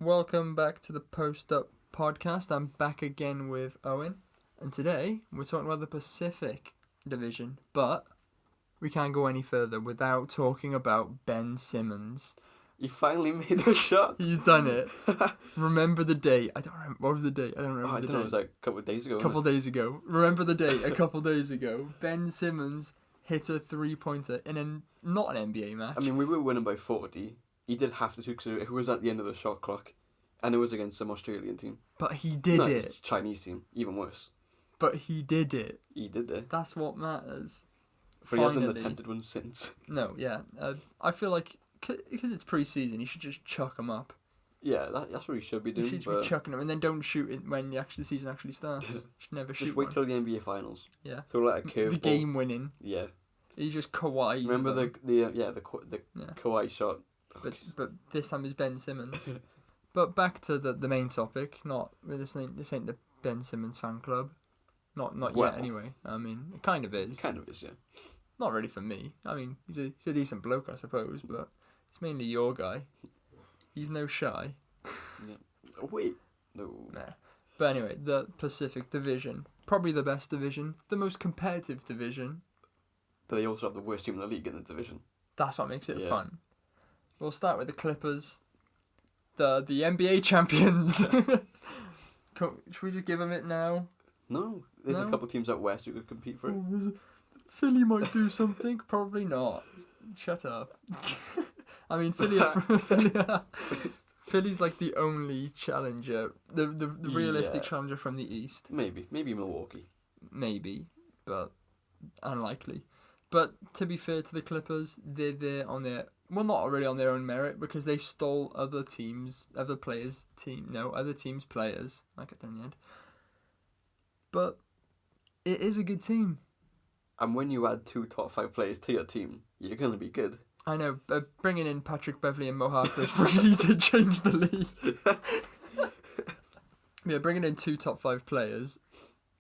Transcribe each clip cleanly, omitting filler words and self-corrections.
Welcome back to the Post Up podcast. I'm back again with Owen, and today we're talking about the Pacific Division, but we can't go any further without talking about Ben Simmons. He finally made the shot. He's done it. Remember the date? I don't remember. What was the date? I don't remember the date. It was like a couple of days ago. Remember the date? A couple of days ago. Ben Simmons hit a 3-pointer in not an NBA match. I mean, we were winning by 40. He did have to, because it was at the end of the shot clock, and it was against some Australian team. But he did it. It's a Chinese team, even worse. But he did it. He did it. That's what matters. But he hasn't attempted one since. No, yeah. I feel like, because it's pre-season, you should just chuck them up. Yeah, that's what he should be doing. You should be chucking them, and then don't shoot it when the season actually starts. Should never shoot. Just wait till the NBA Finals. Yeah. Throw like a curveball. The game winning. Yeah. He just Kawhi. Remember the Kawhi shot. But this time it's Ben Simmons. But back to the main topic. Not this ain't the Ben Simmons fan club. Not yet anyway. I mean, it kind of is. Yeah. Not really for me. I mean, he's a decent bloke, I suppose, but it's mainly your guy. He's no shy. Yeah. Wait. No. Nah. But anyway, the Pacific Division. Probably the best division. The most competitive division. But they also have the worst team in the league in the division. That's what makes it fun. We'll start with the Clippers. The NBA champions. Should we just give them it now? No. There's a couple teams out west who could compete for it. Philly might do something. Probably not. Shut up. I mean, Philly's like the only challenger, the realistic challenger from the East. Maybe Milwaukee. Maybe, but unlikely. But to be fair to the Clippers, they're on their not really on their own merit because they stole other teams' players. Like at the end. But it is a good team. And when you add 2 top 5 players to your team, you're going to be good. I know, bringing in Patrick Beverley and Mo Harkless really did change the league. Yeah, bringing in 2 top 5 players,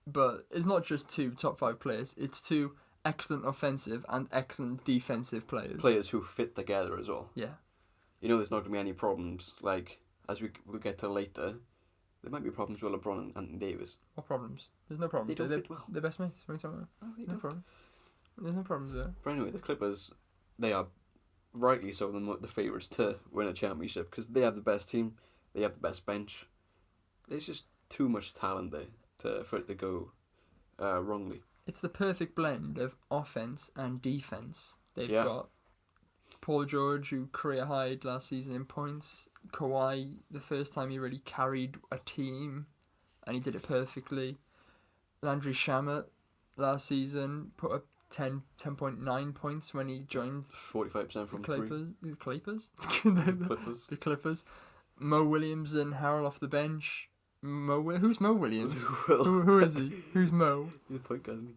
but it's not just 2 top 5 players, it's 2 excellent offensive and excellent defensive players. Players who fit together as well. Yeah. You know there's not going to be any problems, like, as we get to later, there might be problems with LeBron and Anthony Davis. What problems? There's no problems. They don't fit well. They're best mates. What are you talking about? No, they no don't. problem. There's no problems there. But anyway, the Clippers, they are rightly so the favourites to win a championship because they have the best team, they have the best bench. There's just too much talent there for it to go wrongly. It's the perfect blend of offense and defense. They've got Paul George, who career high'd last season in points. Kawhi, the first time he really carried a team, and he did it perfectly. Landry Shamet, last season, put up 10.9 points when he joined 45% from the Clippers. The Clippers. Mo Williams and Harrell off the bench. Who's Mo Williams? Who is he? Who's Mo? He's a point guard, isn't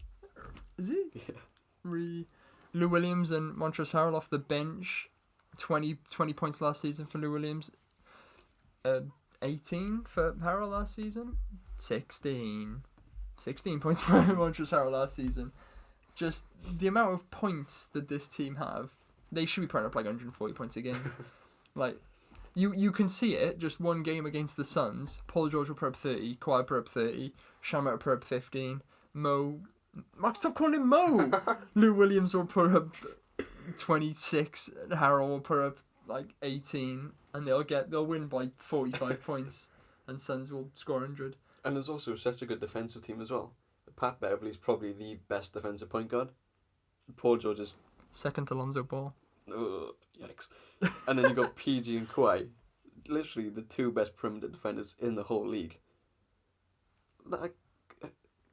he? Is he? Yeah. Lou Williams and Montrezl Harrell off the bench. 20 points last season for Lou Williams. 18 for Harrell last season. 16 points for Montrezl Harrell last season. Just the amount of points that this team have, they should be putting up like 140 points a game. Like, you can see it, just one game against the Suns. Paul George will put up 30, Kawhi will put up 30, Shamet will put up 15, Mark, stop calling him Mo! Lou Williams will put up 26, and Harrell will put up like 18, and they'll win by 45 points, and Suns will score 100. And there's also such a good defensive team as well. Pat Beverley's probably the best defensive point guard. Paul George is second to Lonzo Ball. Yikes. And then you got PG and Kawhi, literally the 2 best perimeter defenders in the whole league. Like,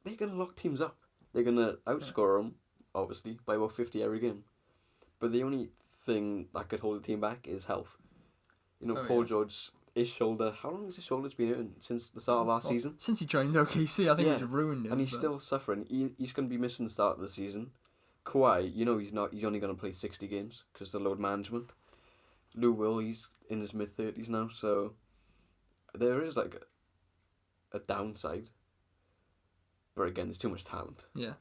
they're going to lock teams up. They're going to outscore them, obviously, by about 50 every game. But the only thing that could hold the team back is health. You know, Paul George, his shoulder, how long has his shoulder been hurting? Since the start of last season? Since he joined OKC, I think he's ruined it. And he's still suffering. He's going to be missing the start of the season. Kawhi, you know he's only going to play 60 games because of the load management. Lou Will, he's in his mid-30s now, so there is like a downside. But again, there's too much talent. Yeah.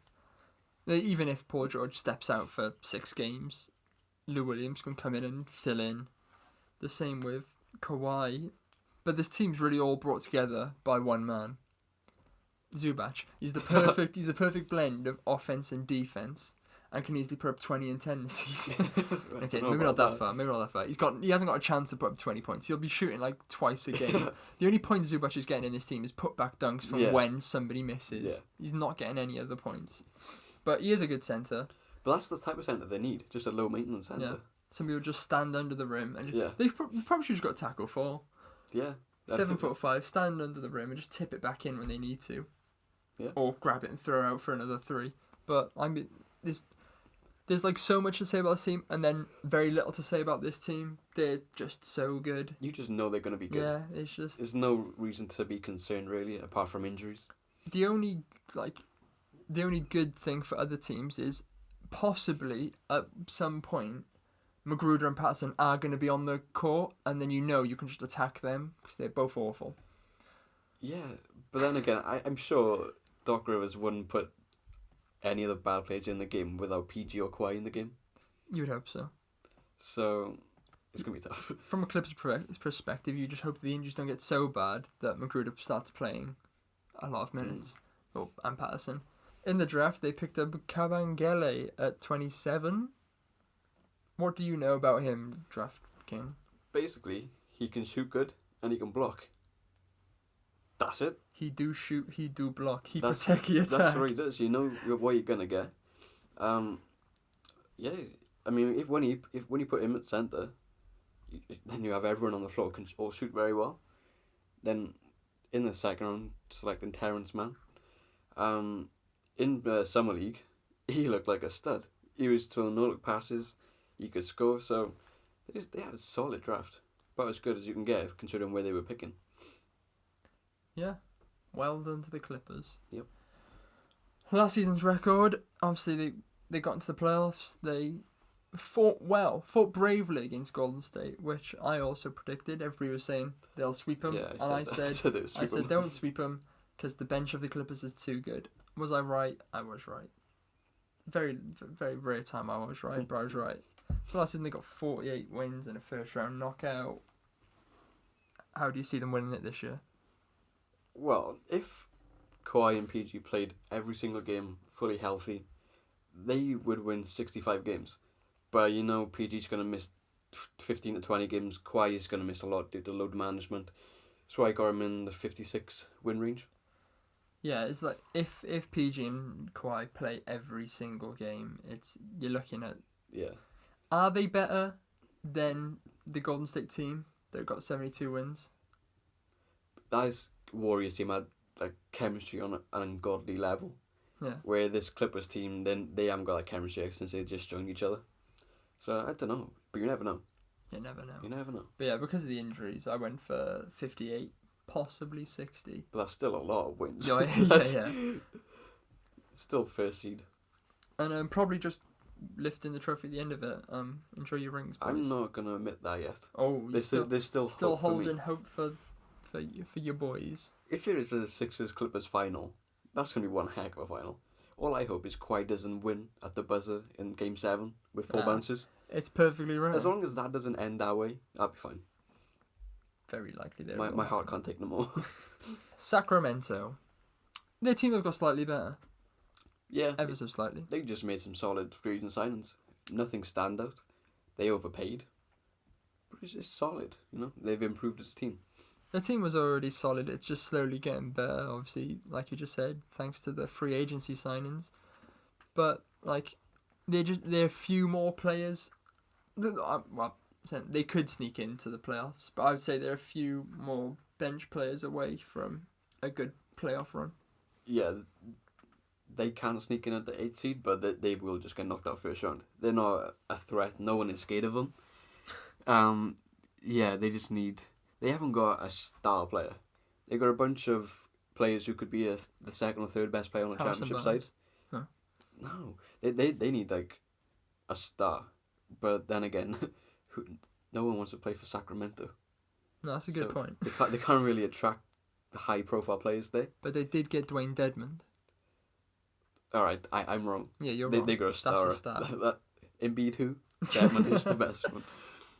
Even if Paul George steps out for 6 games, Lou Williams can come in and fill in. The same with Kawhi. But this team's really all brought together by one man. Zubac. He's the perfect blend of offense and defense, and can easily put up 20 and 10 this season. Okay, maybe not that far. He hasn't got a chance to put up 20 points. He'll be shooting like twice a game. The only point Zubac is getting in this team is putback dunks from when somebody misses. Yeah. He's not getting any other points. But he is a good centre. But that's the type of centre they need. Just a low maintenance centre. Yeah. Somebody will just stand under the rim and they've probably just got tackle for. Yeah. 7'5", stand under the rim and just tip it back in when they need to. Yeah. Or grab it and throw out for another 3. But I mean, there's like so much to say about this team, and then very little to say about this team. They're just so good. You just know they're going to be good. Yeah, it's just... There's no reason to be concerned, really, apart from injuries. The only good thing for other teams is possibly, at some point, Magruder and Patterson are going to be on the court, and then you can just attack them, because they're both awful. Yeah, but then again, I'm sure Doc Rivers wouldn't put any of the bad players in the game without PG or Kawhi in the game. You would hope so. So, it's going to be tough. From a Clippers perspective, you just hope the injuries don't get so bad that Magruder starts playing a lot of minutes. And Patterson. In the draft, they picked up Kabengele at 27. What do you know about him, Draft King? Basically, he can shoot good and he can block. That's it. He do shoot, he do block, he protect, he attack. That's what he does. You know what you're gonna get. Yeah. I mean, when you put him at centre, then you have everyone on the floor can all shoot very well. Then, in the second round, selecting Terrence Mann. In the summer league, he looked like a stud. He was throwing no-look passes. He could score. So they had a solid draft, about as good as you can get considering where they were picking. Yeah, well done to the Clippers. Yep. Last season's record, obviously they got into the playoffs. They fought bravely against Golden State, which I also predicted. Everybody was saying they'll sweep them, I said don't sweep them because the bench of the Clippers is too good. Was I right? I was right. Very, very rare time I was right, but I was right. So last season they got 48 wins and a first round knockout. How do you see them winning it this year? Well, if Kawhi and PG played every single game fully healthy, they would win 65 games. But PG's going to miss 15 to 20 games. Kawhi is going to miss a lot due to load management. So I got him in the 56 win range. Yeah, it's like if PG and Kawhi play every single game, you're looking at... Yeah. Are they better than the Golden State team that got 72 wins? That Warriors team had like chemistry on an ungodly level. Yeah. Where this Clippers team, then they haven't got that chemistry since they just joined each other. So I don't know, but you never know. You never know. You never know. But yeah, because of the injuries, I went for 58, possibly 60. But that's still a lot of wins. Yeah. Still first seed. And probably just lifting the trophy at the end of it. Enjoy your rings, boys. I'm not gonna admit that yet. Oh, there's still hope holding hope for your boys. If there is a Sixers Clippers final, that's gonna be one heck of a final. All I hope is Kawhi doesn't win at the buzzer in Game 7 with 4 bounces. It's perfectly right. As long as that doesn't end that way, I'll be fine. Very likely there. My heart can't take no more. Sacramento. Their team have got slightly better. Yeah. Ever so slightly. They just made some solid free agent signings. Nothing standout. They overpaid. But it's just solid, They've improved its team. The team was already solid. It's just slowly getting better, obviously, like you just said, thanks to the free agency signings. But, they're a few more players. They could sneak into the playoffs, but I would say they're a few more bench players away from a good playoff run. Yeah, they can sneak in at the 8th seed, but they will just get knocked out first round. They're not a threat. No one is scared of them. They just need... They haven't got a star player. They got a bunch of players who could be the second or third best player on the championship side. Huh? No, they need a star. But then again, no one wants to play for Sacramento. No, that's a good point. They can't really attract the high profile players there. But they did get Dwayne Dedmon. All right, I'm wrong. Yeah, you're wrong. They got a star. That's a star. Embiid who? Dedmon is the best one.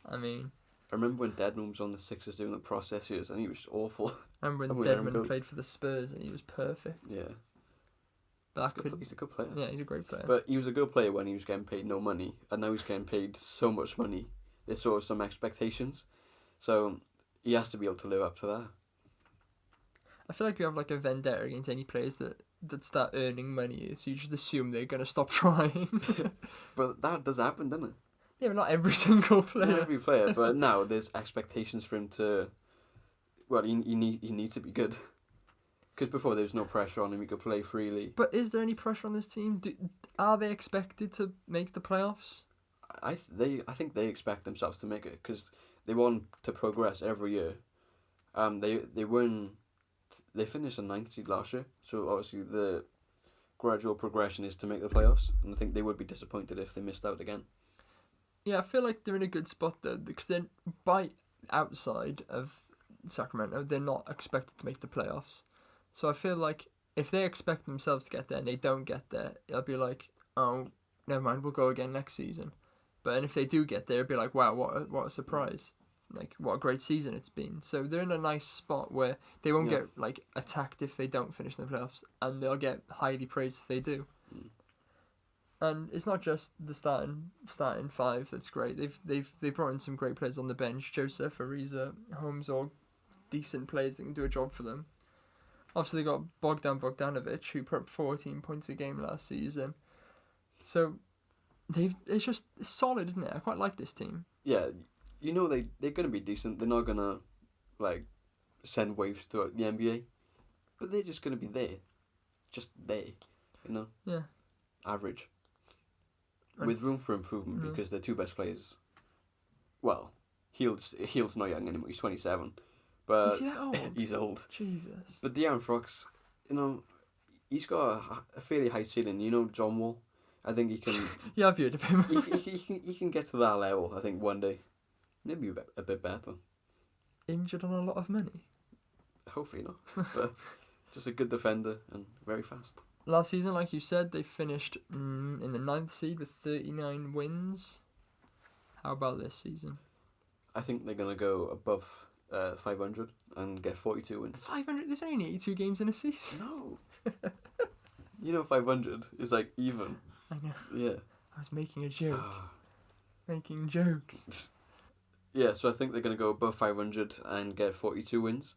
I mean, I remember when Deadman was on the Sixers doing the process years, and he was awful. And when And we let him go. Deadman played for the Spurs and he was perfect. Yeah. That could. He's a good player. Yeah, he's a great player. But he was a good player when he was getting paid no money, and now he's getting paid so much money. There's sort of some expectations, so he has to be able to live up to that. I feel like you have like a vendetta against any players that start earning money, so you just assume they're gonna stop trying. But that does happen, doesn't it? Yeah, but not every single player. Not every player, but now there's expectations for him to. Well, he needs to be good. Because before there was no pressure on him, he could play freely. But is there any pressure on this team? Are they expected to make the playoffs? I think they expect themselves to make it because they want to progress every year. They finished in 9th seed last year, so obviously the gradual progression is to make the playoffs, and I think they would be disappointed if they missed out again. Yeah, I feel like they're in a good spot though, because then by outside of Sacramento, they're not expected to make the playoffs. So I feel like if they expect themselves to get there and they don't get there, it'll be like, oh, never mind, we'll go again next season. But if they do get there, it'll be like, wow, what a surprise. Like, what a great season it's been. So they're in a nice spot where they won't get like attacked if they don't finish in the playoffs, and they'll get highly praised if they do. Mm. And it's not just the starting five that's great. They've brought in some great players on the bench. Joseph, Ariza, Holmes, all decent players that can do a job for them. Obviously, they got Bogdanovic, who put up 14 points a game last season. So it's just solid, isn't it? I quite like this team. Yeah, you know they're gonna be decent. They're not gonna like send waves throughout the NBA, but they're just gonna be there, just there, you know. Yeah. Average. With room for improvement because their two best players. Well, Hield's not young anymore. He's 27, but is he that old? he's old. Jesus. But De'Aaron Fox, you know, he's got a fairly high ceiling. You know, John Wall. I think he can. Yeah, I've heard of him. he can get to that level. I think one day, maybe a bit better. Injured on a lot of money. Hopefully not, but just a good defender and very fast. Last season, like you said, they finished in the 9th seed with 39 wins. How about this season? I think they're gonna go above 500 and get 42 wins. 500? There's only 82 games in a season. No. You know 500 is like even. I know. Yeah. I was making a joke. Making jokes. Yeah, so I think they're going to go above 500 and get 42 wins.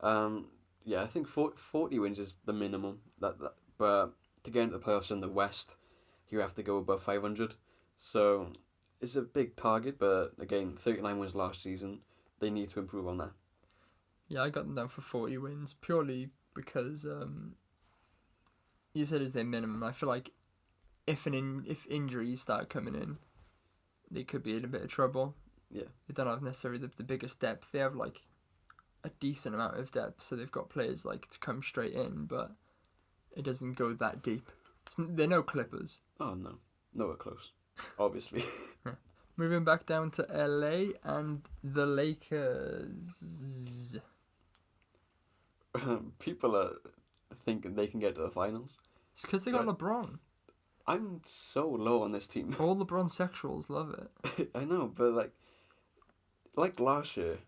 Yeah, I think 40 wins is the minimum. But to get into the playoffs in the West, you have to go above 500. So it's a big target, but again, 39 wins last season. They need to improve on that. Yeah, I got them down for 40 wins purely because you said it's their minimum. I feel like if injuries start coming in, they could be in a bit of trouble. Yeah. They don't have necessarily the biggest depth. They have like a decent amount of depth, so they've got players like to come straight in, but it doesn't go that deep. They're no Clippers. Oh no, nowhere close. Obviously. Moving back down to LA and the Lakers. People are thinking they can get to the finals. It's because they got LeBron. I'm so low on this team. All LeBron sexuals love it. I know, but like last year,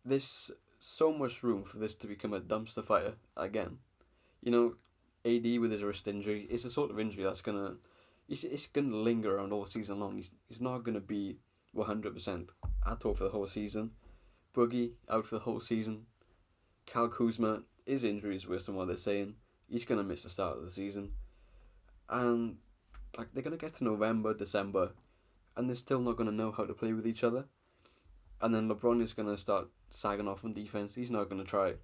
there's so much room for this to become a dumpster fire again. You know, AD with his wrist injury, it's a sort of injury that's it's gonna linger around all season long. He's not gonna be 100% at all for the whole season. Boogie out for the whole season. Kyle Kuzma, his injury is worse than what they're saying. He's gonna miss the start of the season. And they're gonna get to November, December, and they're still not gonna know how to play with each other. And then LeBron is gonna start sagging off on defense. He's not gonna try.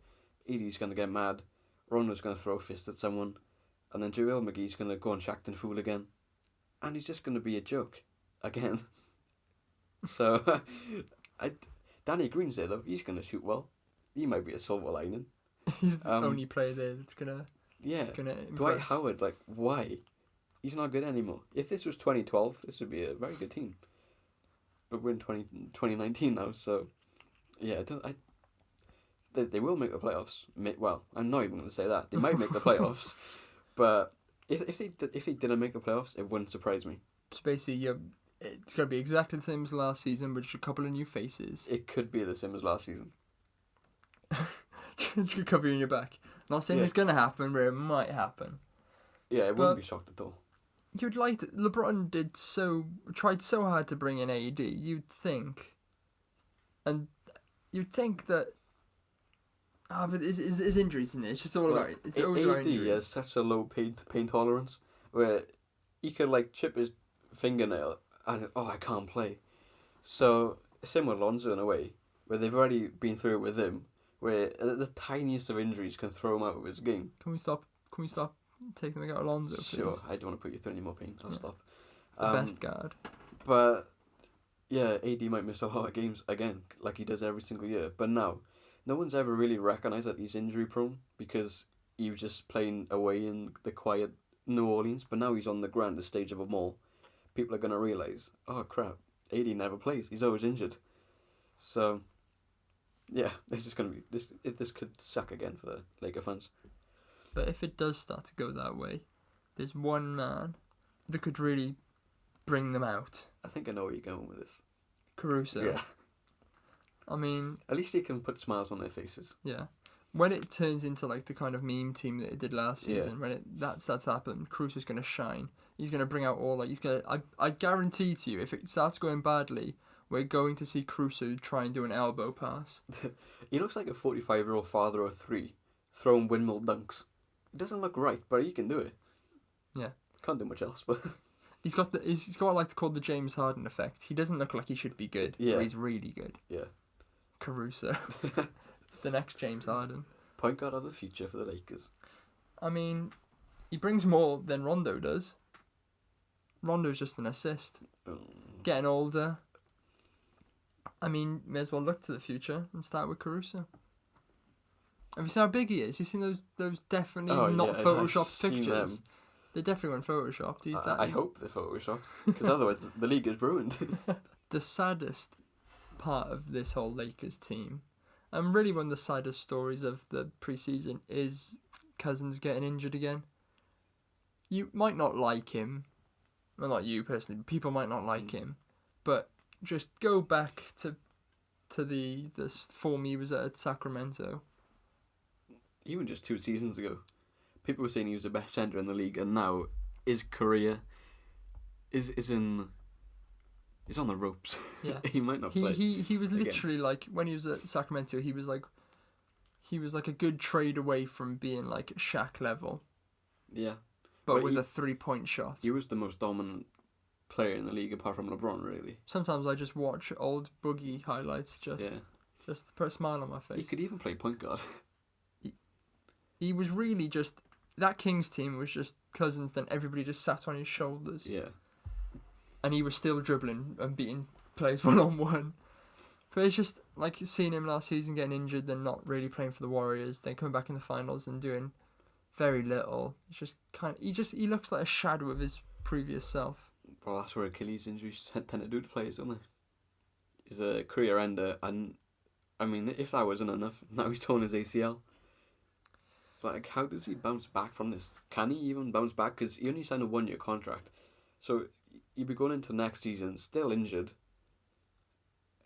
AD's gonna get mad. Rondo's gonna throw a fist at someone, and then JaVale McGee's gonna go on Shaqtin' Fool again, and he's just gonna be a joke again. So, Danny Green's there though. He's gonna shoot well. He might be a silver lining. He's the only player there that's gonna. Yeah. Gonna impress. Dwight Howard, why? He's not good anymore. If this was 2012, this would be a very good team. But we're in 2019 now, so yeah, they will make the playoffs. Well, I'm not even going to say that. They might make the playoffs, but if they didn't make the playoffs, it wouldn't surprise me. So basically, It's going to be exactly the same as last season, with just a couple of new faces. It could be the same as last season. You could cover you in your back. Not saying it's going to happen, but it might happen. Yeah, it wouldn't be shocked at all. You'd like to, LeBron tried so hard to bring in AD. You'd think that. But his injuries in it. It's just all about it. It's always about injuries. AD has such a low pain tolerance where he could like chip his fingernail and I can't play. So same with Lonzo in a way, where they've already been through it with him, where the tiniest of injuries can throw him out of his game. Can we stop taking the guy Alonso, please? Sure, I don't want to put you through any more pain. I'll stop. The best guard. But yeah, AD might miss a lot of games again, like he does every single year. But now, no one's ever really recognised that he's injury prone because he was just playing away in the quiet New Orleans. But now he's on the grandest stage of them all. People are gonna realise, oh crap, AD never plays. He's always injured. So yeah, this is gonna be this could suck again for the Laker fans. But if it does start to go that way, there's one man that could really bring them out. I think I know where you're going with this. Caruso. Yeah. I mean, at least he can put smiles on their faces. Yeah. When it turns into like the kind of meme team that it did last season, when that starts to happen, Caruso's going to shine. He's going to bring out all I guarantee to you, if it starts going badly, we're going to see Caruso try and do an elbow pass. He looks like a 45-year-old father of three throwing windmill dunks. It doesn't look right, but he can do it. Yeah. Can't do much else, but he's got what I like to call the James Harden effect. He doesn't look like he should be good, but he's really good. Yeah. Caruso. The next James Harden. Point guard of the future for the Lakers. I mean, he brings more than Rondo does. Rondo's just an assist. Getting older. I mean, may as well look to the future and start with Caruso. Have you seen how big he is? You've seen those definitely not photoshopped pictures. They definitely weren't photoshopped. I hope they're photoshopped, because otherwise the league is ruined. The saddest part of this whole Lakers team, and really one of the saddest stories of the preseason, is Cousins getting injured again. You might not like him, well, not you personally, but people might not like him, but just go back to this form he was at Sacramento. Even just 2 seasons ago, people were saying he was the best centre in the league, and now his career is on the ropes. Yeah. He might not play. He was literally like, when he was at Sacramento, he was like a good trade away from being like Shaq level. Yeah. But with a 3-point shot. He was the most dominant player in the league apart from LeBron, really. Sometimes I just watch old Boogie highlights just to put a smile on my face. He could even play point guard. He was really just, that Kings team was just Cousins, then everybody just sat on his shoulders. Yeah. And he was still dribbling and beating players one-on-one. But it's just, like, seeing him last season getting injured, then not really playing for the Warriors, then coming back in the finals and doing very little. It's just he looks like a shadow of his previous self. Well, that's where Achilles injuries tend to do to players, don't they? He's a career ender, and, I mean, if that wasn't enough, now he's torn his ACL. Like, how does he bounce back from this? Can he even bounce back? Because he only signed a 1-year contract. So, he'd be going into next season still injured.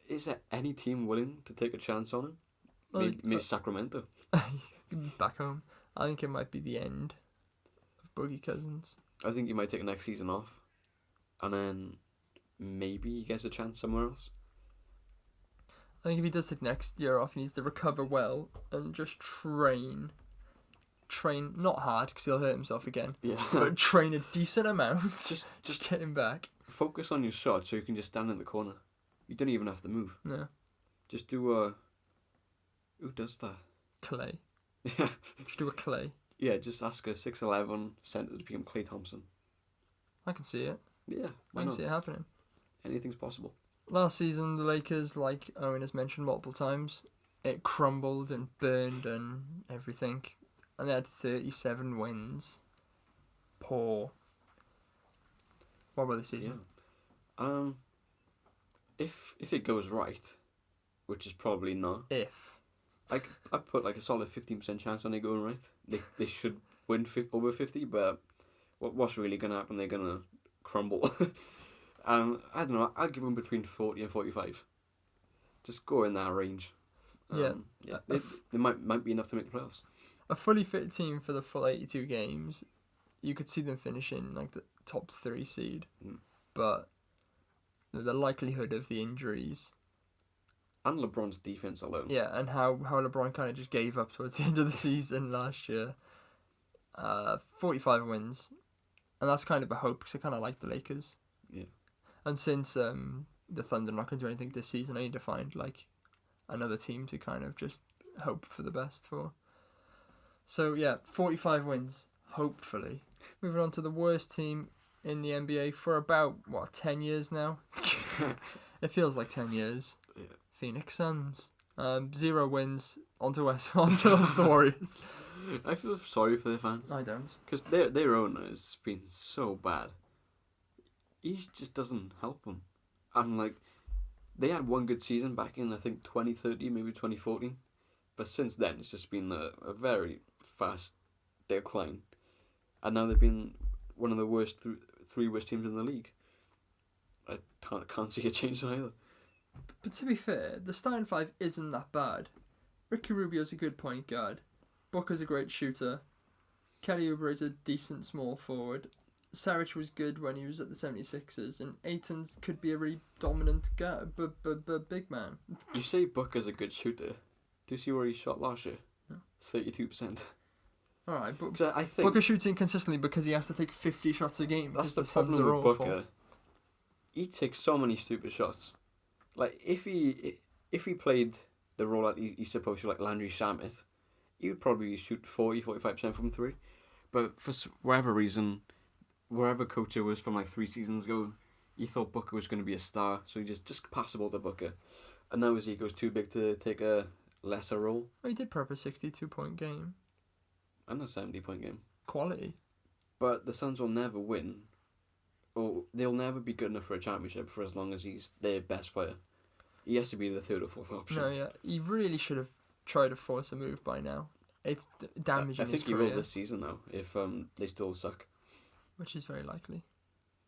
Is there any team willing to take a chance on him? Maybe Sacramento. Back home. I think it might be the end of Boogie Cousins. I think he might take next season off. And then maybe he gets a chance somewhere else. I think if he does take next year off, he needs to recover well and just train not hard because he'll hurt himself again. Yeah. But train a decent amount. Just get him back. Focus on your shot so you can just stand in the corner. You don't even have to move. No. Just do who does that? Clay. Yeah. Just do a Clay. Yeah, just ask a 6'11" centre to become Klay Thompson. I can see it. Yeah. I can see it happening. Anything's possible. Last season, the Lakers, like Owen has mentioned multiple times, it crumbled and burned and everything. And they had 37 wins. Poor. What about the season? Yeah. If it goes right, which is probably not. I put like a solid 15% chance on it going right. They should win over 50, but what's really going to happen? They're going to crumble. I don't know. I'd give them between 40 and 45. Just go in that range. Yeah. They might be enough to make the playoffs. A fully fit team for the full 82 games, you could see them finishing like the top 3 seed. But the likelihood of the injuries. And LeBron's defense alone. Yeah, and how LeBron kind of just gave up towards the end of the season last year. 45 wins. And that's kind of a hope because I kind of like the Lakers. Yeah. And since the Thunder are not going to do anything this season, I need to find like another team to kind of just hope for the best for. So yeah, 45 wins, hopefully. Moving on to the worst team in the NBA for about, 10 years now? It feels like 10 years. Yeah. Phoenix Suns. 0 wins, onto the Warriors. I feel sorry for their fans. I don't. Because their owner has been so bad. He just doesn't help them. And like, they had one good season back in, I think, 2013, maybe 2014. But since then, it's just been a very fast decline. And now they've been one of the worst, 3 worst teams in the league. I can't see a change either. But to be fair, the starting 5 isn't that bad. Ricky Rubio's a good point guard. Booker's a great shooter. Kelly Oubre is a decent small forward. Saric was good when he was at the 76ers. And Ayton's could be a really dominant guy, big man. You say Booker's a good shooter. Do you see where he shot last year? No. 32%. Alright, but I think Booker's shooting consistently because he has to take 50 shots a game. that's because the the Suns problem are with awful. Booker. He takes so many stupid shots. Like, if he played the role that he's supposed to, like Landry Shamet, he would probably shoot 40-45% from 3. But for whatever reason, wherever coach it was from like 3 seasons ago, he thought Booker was going to be a star, so he just passed the ball to Booker. And now his ego's too big to take a lesser role. Well, he did prep a 62-point game. And a 70-point game. Quality. But the Suns will never win, or they'll never be good enough for a championship for as long as he's their best player. He has to be the 3rd or 4th option. No, yeah. He really should have tried to force a move by now. It's damaging I his think he career. will this season, though, if they still suck. Which is very likely.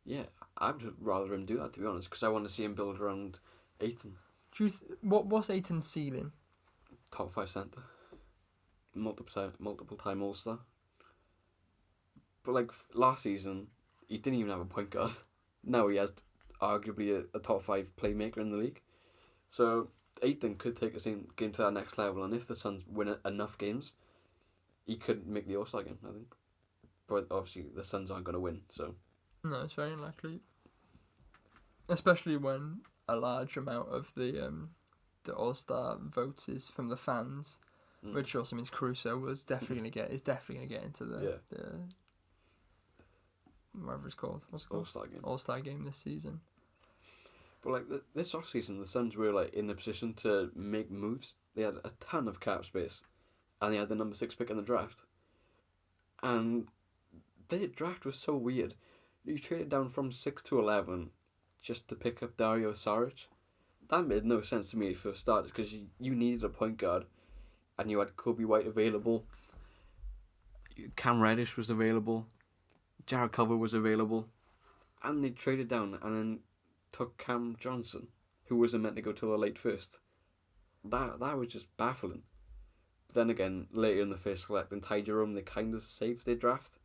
Yeah, I'd rather him do that, to be honest, because I want to see him build around Ayton. What's Ayton's ceiling? Top 5 centre. Multiple time All-Star. But like last season, he didn't even have a point guard. Now he has arguably a top 5 playmaker in the league. So Ayton could take the same game to that next level, and if the Suns win enough games, he could make the All-Star game, I think. But obviously the Suns aren't going to win, so... No, it's very unlikely. Especially when a large amount of the All-Star votes is from the fans, which also means Caruso is definitely gonna get into the whatever it's called. What's it called? All-Star game. All-Star game this season. But like this off season, the Suns were like in a position to make moves. They had a ton of cap space, and they had the number 6 pick in the draft. And their draft was so weird. You traded down from 6 to 11 just to pick up Dario Saric. That made no sense to me for starters, because you needed a point guard, and you had Kobe White available. Cam Reddish was available. Jared Culver was available. And they traded down and then took Cam Johnson, who wasn't meant to go till the late first. That was just baffling. But then again, later in the first selecting Ty Jerome, they kind of saved their draft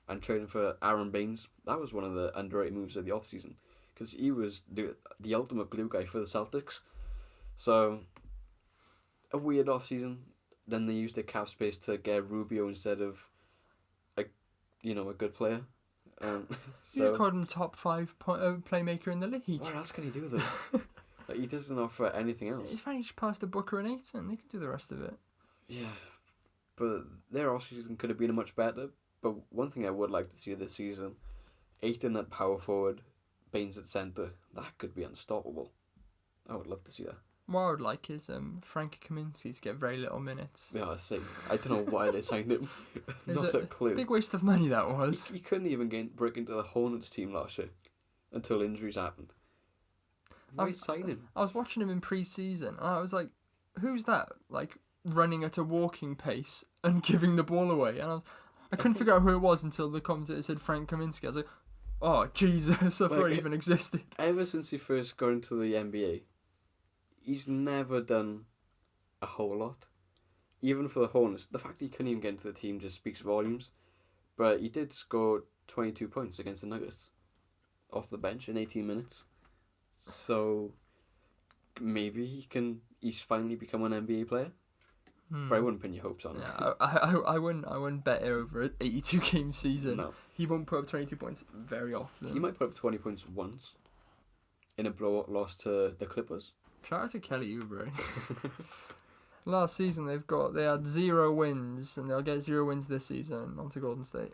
and trading for Aaron Baines. That was one of the underrated moves of the offseason, because he was the ultimate glue guy for the Celtics. So, a weird offseason. Then they used the cap space to get Rubio instead of a good player. You just called him top 5 playmaker in the league. What else can he do though? Like, he doesn't offer anything else. It's fine, he just passed to Booker and Ayton. They can do the rest of it. Yeah, but their offseason could have been much better. But one thing I would like to see this season, Ayton at power forward, Baines at centre. That could be unstoppable. I would love to see that. What I would like is Frank Kaminsky to get very little minutes. Yeah, I don't know why they signed him. Not a clue. Big waste of money that was. He couldn't even break into the Hornets team last year until injuries happened. Why sign him? I was watching him in pre-season and I was like, who's that? Like, running at a walking pace and giving the ball away. And I couldn't figure out who it was until the commentator said Frank Kaminsky. I was like, Oh, Jesus, I thought Like, it even existed. Ever since he first got into the NBA, he's never done a whole lot. Even for the Hornets, the fact that he couldn't even get into the team just speaks volumes. But he did score 22 points against the Nuggets off the bench in 18 minutes. So maybe he's finally become an NBA player. But I wouldn't pin your hopes on it. Yeah, I wouldn't bet it over an 82 game season. No. He won't put up 22 points very often. He might put up 20 points once in a blowout loss to the Clippers. Shout out to Kelly Oubre. Last season they had 0 wins, and they'll get 0 wins this season. On to Golden State.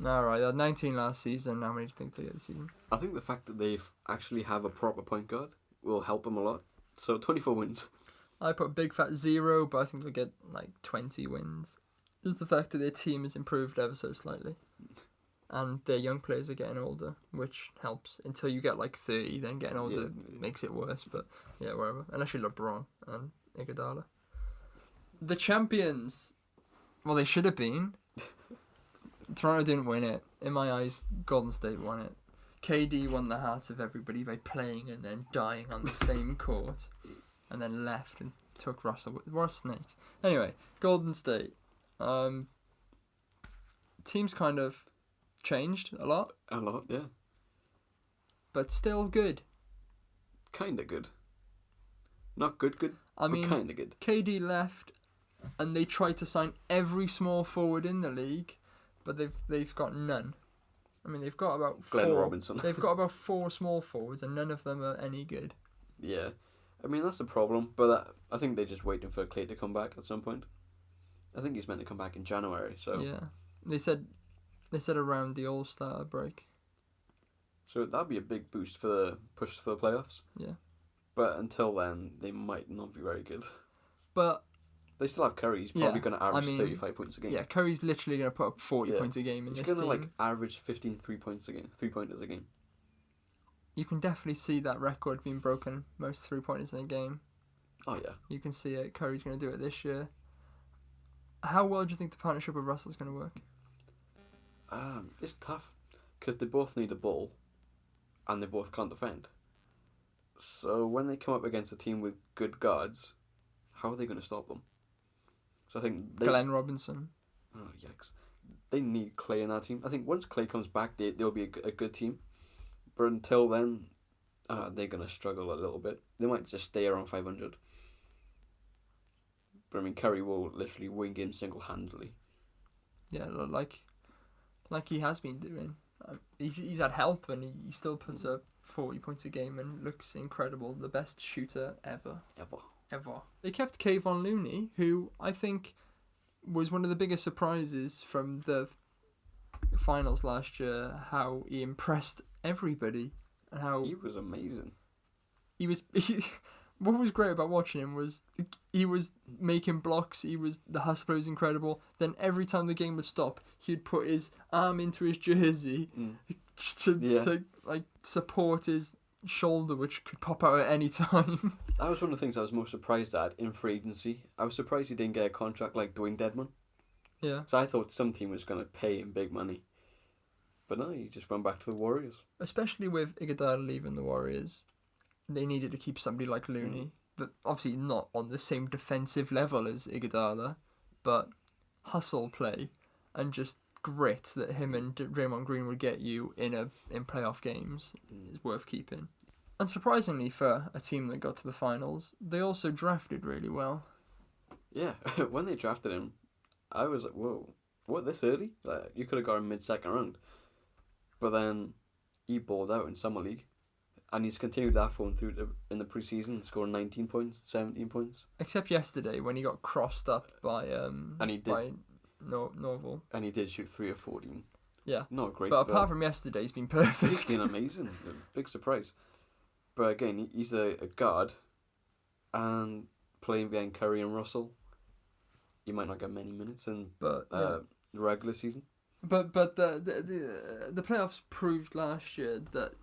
Alright, they had 19 last season. How many do you think they get this season? I think the fact that they actually have a proper point guard will help them a lot. So 24 wins. I put a big fat 0, but I think they'll get like 20 wins. Just the fact that their team has improved ever so slightly. And their young players are getting older, which helps. Until you get like 30, then getting older makes it worse. But yeah, whatever. Unless you're LeBron and Iguodala. The champions. Well, they should have been. Toronto didn't win it. In my eyes, Golden State won it. KD won the hearts of everybody by playing and then dying on the same court. And then left and took Russell. What a snake. Anyway, Golden State. Team's kind of changed a lot. A lot, yeah. But still good. Kind of good. Not good, I mean, kind of good. KD left, and they tried to sign every small forward in the league, but they've got none. I mean, they've got about Glenn 4. Robinson. They've got about 4 small forwards, and none of them are any good. Yeah. I mean, that's the problem, but I think they're just waiting for Clay to come back at some point. I think he's meant to come back in January, so... Yeah. They said around the All-Star break. So that'd be a big boost for the push for the playoffs. Yeah. But until then, they might not be very good. But... They still have Curry. He's probably going to average 35 points a game. Yeah, Curry's literally going to put up 40 points a game in this team. He's going to average 15 3-pointers a game. You can definitely see that record being broken. Most 3-pointers in a game. Oh, yeah. You can see it. Curry's going to do it this year. How well do you think the partnership with Russell is going to work? It's tough. Because they both need the ball. And they both can't defend. So when they come up against a team with good guards, how are they going to stop them? So I think Glenn Robinson. Oh, yikes. They need Clay in that team. I think once Clay comes back, they'll be a good team. But until then, they're going to struggle a little bit. They might just stay around 500. But I mean, Curry will literally wing him single-handedly. Yeah, like he has been doing. He's had help, and he still puts up 40 points a game and looks incredible. The best shooter ever. They kept Kayvon Looney, who I think was one of the biggest surprises from the finals last year, how he impressed everybody and how... He was amazing. What was great about watching him was he was making blocks, the hustle was incredible, then every time the game would stop, he'd put his arm into his jersey to support his shoulder, which could pop out at any time. That was one of the things I was most surprised at in free agency. I was surprised he didn't get a contract like Dwayne Dedmon. Yeah. So I thought some team was going to pay him big money. But no, he just went back to the Warriors. Especially with Iguodala leaving the Warriors, they needed to keep somebody like Looney. But obviously not on the same defensive level as Iguodala, but hustle play and just grit that him and Draymond Green would get you in playoff games is worth keeping. And surprisingly for a team that got to the finals, they also drafted really well. Yeah, when they drafted him, I was like, whoa, what, this early? Like, you could have got him mid-second round. But then he balled out in Summer League. And he's continued that form in the preseason, scoring 19 points, 17 points. Except yesterday when he got crossed up by Norval. And he did shoot 3 of 14. Yeah. Not great. But apart from yesterday, he's been perfect. He's been amazing. Big surprise. But again, he's a guard. And playing behind Curry and Russell, you might not get many minutes in the regular season. But the playoffs proved last year that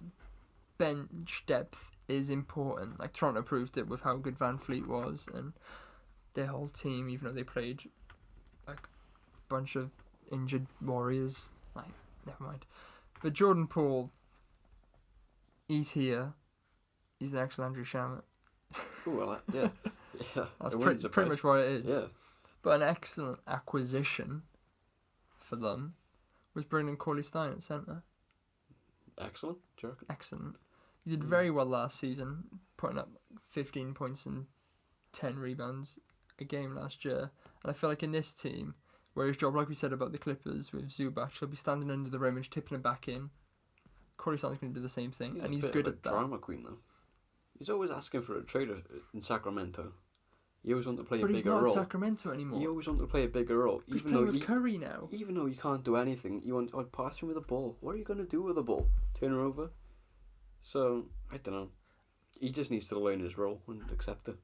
bench depth is important. Like Toronto proved it with how good Van Fleet was and their whole team, even though they played like a bunch of injured Warriors. Like, never mind. But Jordan Poole, he's here. He's the next Landry Shamet. Oh, well, yeah. Yeah. That's pretty much what it is. Yeah. But an excellent acquisition for them was bringing Corley Stein at centre. Excellent. Jerk. Excellent. He did very well last season, putting up 15 points and 10 rebounds a game last year. And I feel like in this team, where his job, like we said about the Clippers with Zubac, he'll be standing under the rim and tipping it back in. Corey Stein's going to do the same thing, and he's good at that. Drama queen, though. He's always asking for a trade in Sacramento. He always wants to play a bigger role. But he's not in Sacramento anymore. He always wants to play a bigger role. He's playing with Curry now. Even though you can't do anything, you want to pass him with the ball. What are you going to do with the ball? Turn her over? So, I don't know. He just needs to learn his role and accept it.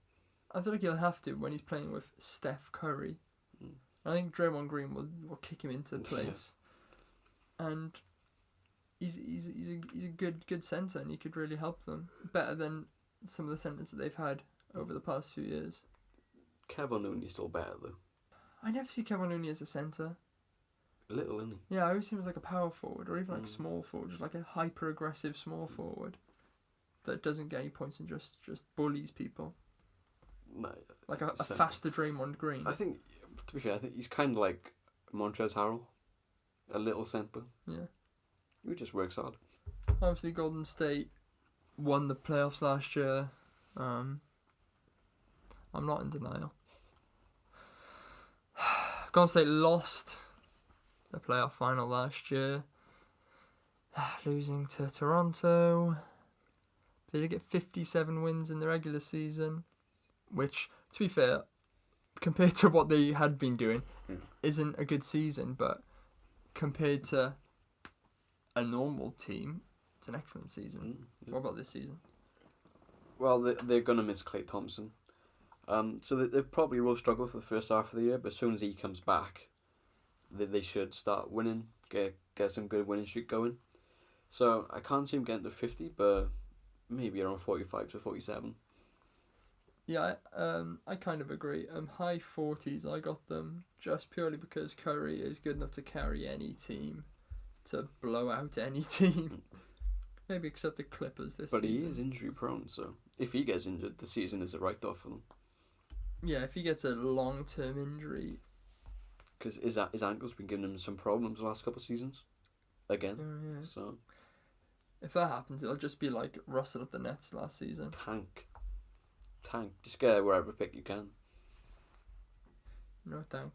I feel like he'll have to when he's playing with Steph Curry. I think Draymond Green will kick him into place. Yeah. And he's a good centre, and he could really help them. Better than some of the centres that they've had over the past few years. Kevin Looney's still better, though. I never see Kevin Looney as a centre. A little, isn't he? Yeah, I always see him as like a power forward, or even like a small forward, just like a hyper-aggressive small forward that doesn't get any points and just bullies people. No, like a faster Draymond Green. I think, to be fair, I think he's kind of like Montrezl Harrell. A little centre. Yeah. He just works hard. Obviously, Golden State won the playoffs last year. I'm not in denial. Golden State lost the playoff final last year, losing to Toronto. They did get 57 wins in the regular season, which, to be fair, compared to what they had been doing, isn't a good season, but compared to a normal team, it's an excellent season. Yeah. What about this season? Well, they're going to miss Klay Thompson. So they probably will struggle for the first half of the year, but as soon as he comes back, they should start winning, get some good winning streak going. So I can't see him getting to 50, but maybe around 45 to 47. Yeah, I kind of agree. High 40s, I got them just purely because Curry is good enough to carry any team, to blow out any team. Maybe except the Clippers this season. But he is injury prone, so if he gets injured, the season is a write-off for them. Yeah, if he gets a long-term injury. Because his ankle's been giving him some problems the last couple of seasons. Again. Oh, yeah. So if that happens, it'll just be like Russell at the Nets last season. Tank. Just get wherever pick you can. No tank.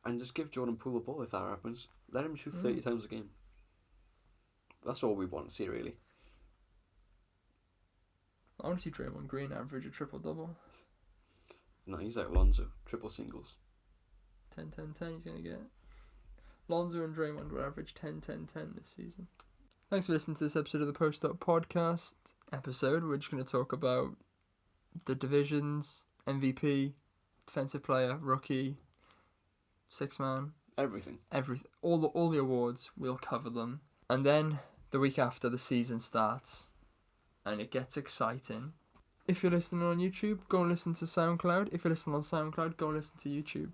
And just give Jordan Poole the ball if that happens. Let him shoot 30 times a game. That's all we want to see, really. I want to see Draymond Green average a triple-double. No, he's like Lonzo. Triple singles. 10-10-10 he's going to get. Lonzo and Draymond will average 10-10-10 this season. Thanks for listening to this episode of the Post Up Podcast episode. We're just going to talk about the divisions, MVP, defensive player, rookie, six man. Everything. All the awards, we'll cover them. And then the week after, the season starts and it gets exciting. If you're listening on YouTube, go and listen to SoundCloud. If you're listening on SoundCloud, go and listen to YouTube.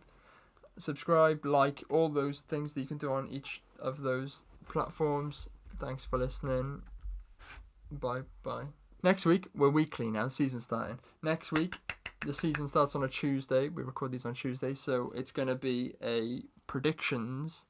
Subscribe, like, all those things that you can do on each of those platforms. Thanks for listening. Bye. Next week, we're weekly now, season starting. Next week, the season starts on a Tuesday. We record these on Tuesday, so it's going to be a predictions